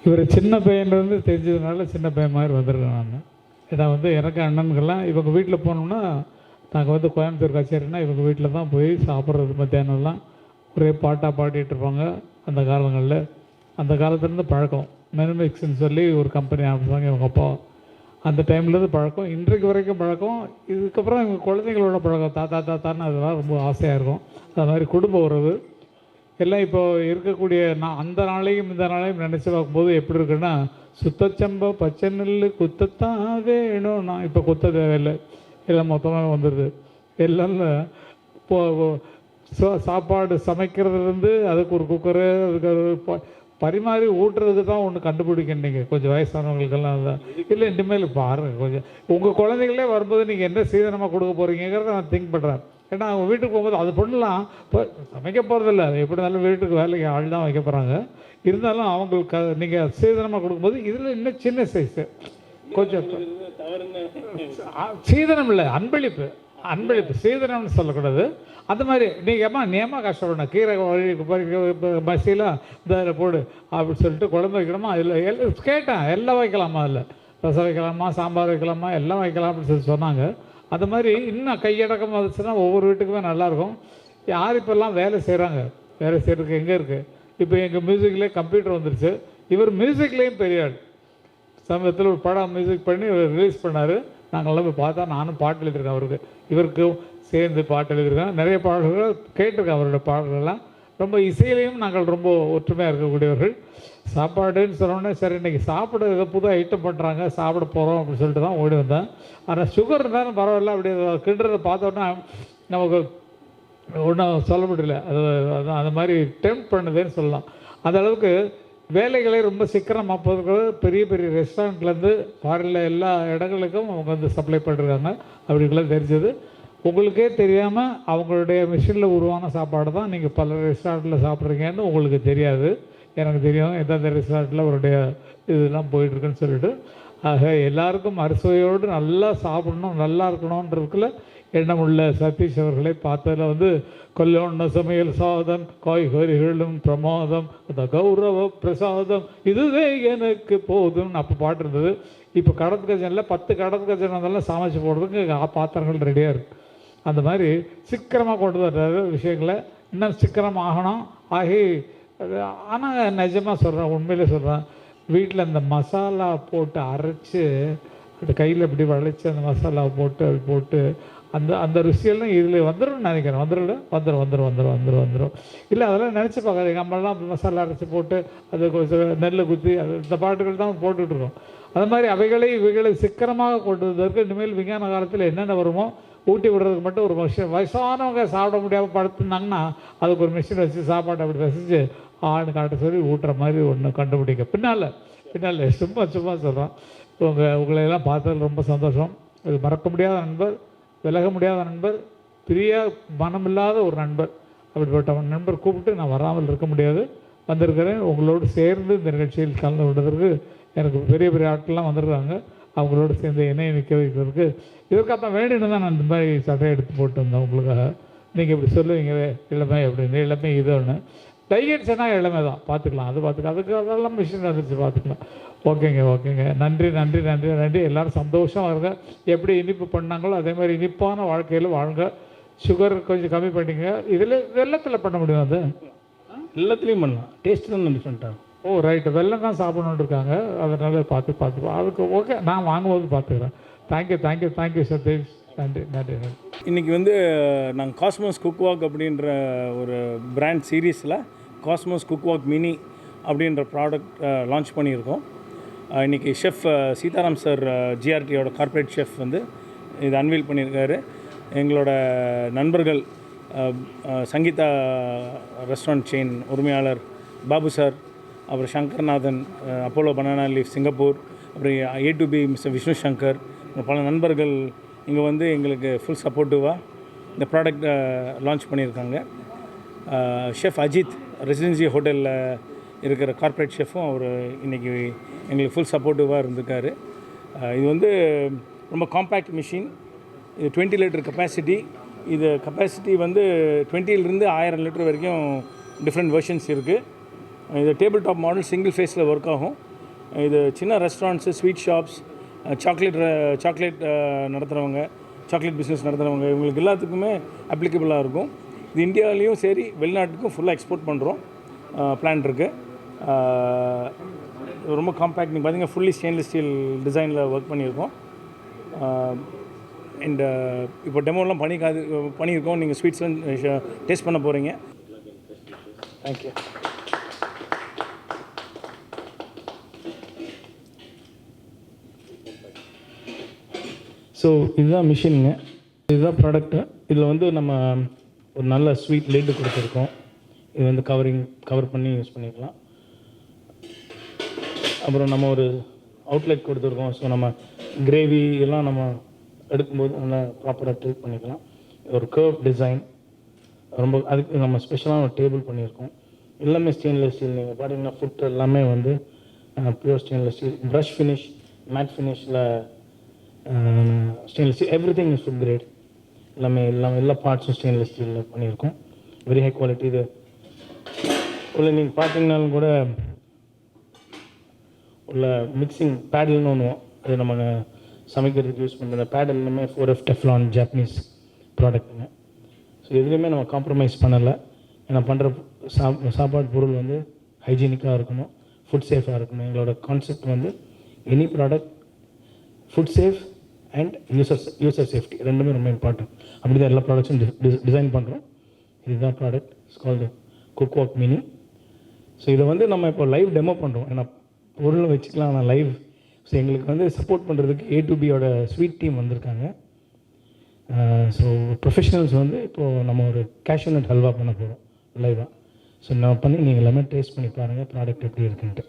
இவர் சின்ன பையன்லேருந்து தெரிஞ்சதுனால சின்ன பையன் மாதிரி வந்திருக்கேன் நான். ஏன்னா எனக்கு அண்ணன்கள்லாம் இவங்க வீட்டில் போனோம்னா, நாங்கள் கோயம்புத்தூர் கச்சேரினா இவங்க வீட்டில் தான் போய் சாப்பிட்றது. மத்தியானம்லாம் ஒரே பாட்டாக பாடிட்டு இருப்பாங்க. அந்த காலங்களில் அந்த காலத்துலேருந்து பழக்கம். மெனுமிக்ஸ்ன்னு சொல்லி ஒரு கம்பெனி ஆரம்பிச்சாங்க இவங்க அப்பா. அந்த டைம்லேருந்து பழக்கம், இன்றைக்கு வரைக்கும் பழக்கம். இதுக்கப்புறம் எங்கள் குழந்தைங்களோட பழக்கம், தாத்தான்னு அதெல்லாம் ரொம்ப ஆசையாக இருக்கும். அது மாதிரி குடும்ப உறவு எல்லாம் இப்போ இருக்கக்கூடிய நான் அந்த நாளையும் இந்த நாளையும் நினச்சி பார்க்கும்போது எப்படி இருக்குன்னா, சுத்தச்சம்பா பச்சை நெல் குத்தத்தான் வேணும். நான் இப்போ குத்த தேவையில்லை, எல்லாம் மொத்தமாக வந்துடுது. எல்லாம் இப்போ சாப்பாடு சமைக்கிறதுலேருந்து அதுக்கு ஒரு குக்கரு, அதுக்கு ஒரு பரிமாறி ஊட்டுறதுக்கு தான் ஒன்று கண்டுபிடிக்கணும். நீங்கள் கொஞ்சம் வயசானவங்களுக்கெல்லாம் தான் இல்லை. இனிமேல் பாருங்கள், கொஞ்சம் உங்கள் குழந்தைங்களே வரும்போது நீங்கள் என்ன சீதனமாக கொடுக்க போகிறீங்கிறத நான் திங்க் பண்ணுறேன். ஏன்னா அவங்க வீட்டுக்கு போகும்போது அது பொண்ணலாம் இப்போ சமைக்க போகிறதில்ல, எப்படி இருந்தாலும் வீட்டுக்கு வேலைக்கு ஆள் தான் வைக்க போகிறாங்க. இருந்தாலும் அவங்களுக்கு நீங்கள் சீதனமாக கொடுக்கும்போது இதில் இன்னும் சின்ன சைஸு கொஞ்சம் சீதனம் இல்லை, அன்பளிப்பு. சீதனம்னு சொல்லக்கூடாது. அந்த மாதிரி நீங்கள் நியமாக கஷ்டப்படணும். கீரை மசிலாம் இந்த போடு அப்படின்னு சொல்லிட்டு குழம்பு வைக்கணுமா, அதில் கேட்டேன் எல்லாம் வைக்கலாமா, அதில் ரசம் வைக்கலாமா, சாம்பார் வைக்கலாமா, எல்லாம் வைக்கலாம் அப்படின்னு சொல்லி சொன்னாங்க. அது மாதிரி இன்னும் கையடக்கம் வந்துச்சுன்னா ஒவ்வொரு வீட்டுக்குமே நல்லாயிருக்கும். யார் இப்போல்லாம் வேலை செய்கிறாங்க, வேலை செய்கிறதுக்கு எங்கே இருக்குது? இப்போ எங்கள் மியூசிக்லேயே கம்ப்யூட்டர் வந்துருச்சு. இவர் மியூசிக்லேயும் பெரிய ஆள். சமயத்தில் ஒரு படம் மியூசிக் பண்ணி ரிலீஸ் பண்ணார். நாங்கள்லாம் போய் பார்த்தா, நானும் பாட்டு எழுதியிருக்கேன் அவருக்கு, இவருக்கும் சேர்ந்து பாட்டு எழுதியிருக்கேன். நிறைய பாடல்கள் கேட்டிருக்கேன் அவரோட பாடல்கள்லாம். ரொம்ப இசையிலையும் நாங்கள் ரொம்ப ஒற்றுமையாக இருக்கக்கூடியவர்கள். சாப்பாடுன்னு சொன்னோடனே சரி இன்றைக்கி சாப்பிட ஏதோ புது ஐட்டம் பண்ணுறாங்க, சாப்பிட போகிறோம் அப்படின்னு சொல்லிட்டு தான் ஓடி வந்தேன். ஆனால் சுகர் இருந்தாலும் பரவாயில்ல, அப்படி கிண்டுறதை பார்த்தோன்னா நமக்கு ஒன்றும் சொல்ல முடியல. அது அந்த மாதிரி டெம்ப் பண்ணுதுன்னு சொல்லலாம். அந்த அளவுக்கு வேலைகளை ரொம்ப சீக்கிரமாக போகிறதுக்கு பெரிய பெரிய ரெஸ்டாரண்ட்லேருந்து ஃபாரினில் எல்லா இடங்களுக்கும் அவங்க சப்ளை பண்ணிருக்காங்க. அப்படிங்கலாம் தெரிஞ்சது. உங்களுக்கே தெரியாமல் அவங்களுடைய மிஷினில் உருவான சாப்பாடு தான் நீங்கள் பல ரெஸ்டாரண்ட்டில் சாப்பிட்றீங்கன்னு உங்களுக்கு தெரியாது. எனக்கு தெரியும் எந்தெந்த ரெஸ்டாரண்ட்டில் அவருடைய இதெல்லாம் போயிட்டுருக்குன்னு சொல்லிட்டு. ஆக எல்லாருக்கும் அறுசுவையோடு நல்லா சாப்பிடணும், நல்லா இருக்கணுன்றதுக்குள்ள எண்ணமுள்ள சதீஷ் அவர்களை பார்த்ததில் கல்யாண சமையல் சாதம் காய்கறிகளும் பிரமாதம் அந்த கௌரவ பிரசாதம் இதுவே எனக்கு போதும் அப்போ பாட்டு இருந்தது. இப்போ கடத்து கஜனில் 10 கடத்து கஜன் அதெல்லாம் சமைச்சு போடுறதுக்கு பாத்திரங்கள் ரெடியாக இருக்குது. அந்த மாதிரி சீக்கிரமாக கொண்டு வர்றாரு விஷயங்களை. இன்னும் சீக்கிரம் ஆகணும். ஆகி ஆனால் நிஜமாக சொல்கிறேன், உண்மையிலே சொல்கிறேன், வீட்டில் அந்த மசாலா போட்டு அரைச்சி அந்த கையில் இப்படி வளைச்சி அந்த மசாலா போட்டு அது போட்டு அந்த ருசியெல்லாம் இதில் வந்துடும் நினைக்கிறேன். வந்துடும். இல்லை அதெல்லாம் நினச்சி பார்க்காது. எங்கள் அம்மாலாம் மசாலா அரைச்சி போட்டு அது கொஞ்சம் நெல்லை குத்தி அது இந்த பாட்டுகள் தான் போட்டுட்ருக்கோம். அது மாதிரி இவைகளை சீக்கிரமாக கொண்டு வந்ததற்கு இனிமேல் விஞ்ஞான காலத்தில் என்னென்ன வருமோ ஊட்டி விடுறதுக்கு மட்டும் ஒரு மிஷின், வயசானவங்க சாப்பிட முடியாமல் படுத்துனாங்கன்னா அதுக்கு ஒரு மிஷின் வச்சு சாப்பாடு அப்படி ரசித்து ஆணு காட்ட சொல்லி ஊட்டுற மாதிரி ஒன்று கண்டுபிடிக்க. பின்னால் சும்மா சொல்கிறோம். உங்களையெல்லாம் பார்த்ததில் ரொம்ப சந்தோஷம். இது மறக்க முடியாத நண்பர், விலக முடியாத நண்பர், பிரிய மனமில்லாத ஒரு நண்பர். அப்படிப்பட்ட நண்பர் கூப்பிட்டு நான் வராமல் இருக்க முடியாது. வந்திருக்கிறேன். உங்களோடு சேர்ந்து இந்த நிகழ்ச்சியில் கலந்து கொண்டதற்கு எனக்கு பெரிய பெரிய ஆட்கள்லாம் வந்துருக்காங்க. அவங்களோட சேர்ந்து என்னையை நிற்க வைக்கிறதுக்கு இதற்காக வேண்டின்னு தான் நான் இந்த மாதிரி சட்டையை எடுத்து போட்டு வந்தேன் உங்களுக்காக. நீங்கள் இப்படி சொல்லுவீங்களே இளமை அப்படின்னு, இளமை இது ஒன்று டைகட்ஸ்னா இளமை தான், பார்த்துக்கலாம். அதுக்கு அதெல்லாம் மிஷின் வந்துருச்சு, பார்த்துக்கலாம். ஓகேங்க. நன்றி. எல்லோரும் சந்தோஷமாக இருங்க. எப்படி இனிப்பு பண்ணாங்களோ அதே மாதிரி இனிப்பான வாழ்க்கையில் வாழ்ங்க. சுகர் கொஞ்சம் கம்மி பண்ணிங்க. இதில் வெள்ளத்தில் பண்ண முடியும், அது எல்லாத்துலேயும் பண்ணலாம். டேஸ்ட்டு தான் டிஃப்ரெண்ட்டாக. ஓ ரைட்டு, வெள்ளம் தான் சாப்பிடணுன்னு இருக்காங்க. அதனால் பார்த்து அதுக்கு ஓகே, நான் வாங்கும்போது பார்த்துக்கிறேன். தேங்க்யூ சதீஷ். நன்றி. இன்றைக்கி நாங்கள் காஸ்மோஸ் குக் வாக் அப்படின்ற ஒரு பிராண்ட் சீரீஸில் காஸ்மோஸ் குக் வாக் மினி அப்படின்ற ப்ராடக்ட் லான்ச் பண்ணியிருக்கோம். இன்றைக்கி ஷெஃப் சீதாராம் சார், ஜிஆர்டியோட கார்ப்பரேட் ஷெஃப் இது அன்வீல் பண்ணியிருக்காரு. எங்களோட நண்பர்கள் சங்கீதா ரெஸ்டாரண்ட் செயின் உரிமையாளர் பாபு சார், அப்புறம் சங்கர்நாதன், அப்போலோ பனானா லீஃப் சிங்கப்பூர், அப்புறம் A2B மிஸ்டர் விஷ்ணு சங்கர், பல நண்பர்கள் இங்கே எங்களுக்கு ஃபுல் சப்போர்ட்டிவாக இந்த ப்ராடக்ட் லான்ச் பண்ணியிருக்காங்க. ஷெஃப் அஜித் ரெசிடென்சி ஹோட்டலில் இருக்கிற கார்ப்பரேட் ஷெஃப்பும் அவர் இன்றைக்கி எங்களுக்கு ஃபுல் சப்போர்ட்டிவாக இருந்திருக்காரு. இது ரொம்ப காம்பேக்ட் மிஷின். இது 20 லிட்டர் கெப்பாசிட்டி. இது கெப்பாசிட்டி 20லிருந்து 1000 லிட்டர் வரைக்கும் டிஃப்ரெண்ட் வெர்ஷன்ஸ் இருக்குது. இது டேபிள் டாப் மாடல் சிங்கிள் ஃபேஸில் ஒர்க் ஆகும். இது சின்ன ரெஸ்டாரண்ட்ஸு, ஸ்வீட் ஷாப்ஸ், சாக்லேட் நடத்துகிறவங்க, சாக்லேட் பிஸ்னஸ் நடத்துகிறவங்க, இவங்களுக்கு எல்லாத்துக்குமே அப்ளிகபிளாக இருக்கும். இது இந்தியாவிலையும் சரி வெளிநாட்டுக்கும் ஃபுல்லாக எக்ஸ்போர்ட் பண்ணுறோம். பிளான் இருக்குது. ரொம்ப காம்பேக்ட். நீங்கள் பார்த்தீங்கன்னா ஃபுல்லி ஸ்டெயின்லெஸ் ஸ்டீல் டிசைனில் ஒர்க் பண்ணியிருக்கோம். அண்ட் இப்போ டெமோலாம் பண்ணியிருக்கோம். நீங்கள் ஸ்வீட்ஸ்லாம் டேஸ்ட் பண்ண போகிறீங்க. தேங்க்யூ. ஸோ இதுதான் மிஷினுங்க, இதுதான் ப்ராடக்ட்டு. இதில் வந்து நம்ம ஒரு நல்ல ஸ்வீட் லிட்டு கொடுத்துருக்கோம். இது வந்து கவர் பண்ணி யூஸ் பண்ணிக்கலாம். அப்புறம் நம்ம ஒரு அவுட்லெட் கொடுத்துருக்கோம். ஸோ நம்ம கிரேவி எல்லாம் நம்ம எடுக்கும்போது நல்லா ப்ராப்பராக ட்ரீட் பண்ணிக்கலாம். ஒரு கர்வ் டிசைன், ரொம்ப அதுக்கு நம்ம ஸ்பெஷலாக ஒரு டேபிள் பண்ணியிருக்கோம். எல்லாமே ஸ்டெயின்லெஸ் ஸ்டீல். நீங்கள் பார்த்தீங்கன்னா ஃபுட் எல்லாமே வந்து pure stainless steel. Brush finish, matte ஃபினிஷில் stainless steel, every thing is food grade. எல்லா பார்ட்ஸும் ஸ்டெயின்லெஸ் ஸ்டீலில் பண்ணியிருக்கோம். Very high quality. இது உள்ள நீங்கள் பார்த்தீங்கன்னாலும் கூட உள்ள மிக்சிங் பேடல்னு ஒன்று, அது நம்ம சமைக்கிறதுக்கு யூஸ் பண்ணுற பேடல் எல்லாமே 4F டெஃப்லான் ஜாப்பனீஸ் ப்ராடக்ட்டுங்க. ஸோ எதுலேயுமே நம்ம காம்ப்ரமைஸ் பண்ணலை. ஏன்னா பண்ணுற சாப்பாடு பொருள் வந்து ஹைஜீனிக்காக இருக்கணும், ஃபுட் சேஃபாக இருக்கணும். எங்களோட கான்செப்ட் வந்து any product food safe and user safety ரெண்டுமே ரொம்ப இம்பார்ட்டன்ட். அப்படி தான் எல்லா ப்ராடக்ட்ஸும் டிசைன் பண்ணுறோம். இதுதான் product. It's called cookwalk mini. So இதை வந்து நம்ம இப்போ லைவ் டெமோ பண்ணுறோம். ஏன்னா பொருள் வச்சுக்கலாம், ஆனால் லைவ். ஸோ எங்களுக்கு வந்து சப்போர்ட் பண்ணுறதுக்கு A2Bயோட ஸ்வீட் டீம் வந்திருக்காங்க. ஸோ ப்ரொஃபஷனல்ஸ் வந்து இப்போது நம்ம ஒரு கேஷ்யூ நட் ஹல்வா பண்ண போகிறோம் லைவாக. ஸோ நான் பண்ணி நீங்கள் எல்லாமே டேஸ்ட் பண்ணி பாருங்கள் ப்ராடக்ட் எப்படி இருக்குன்ட்டு.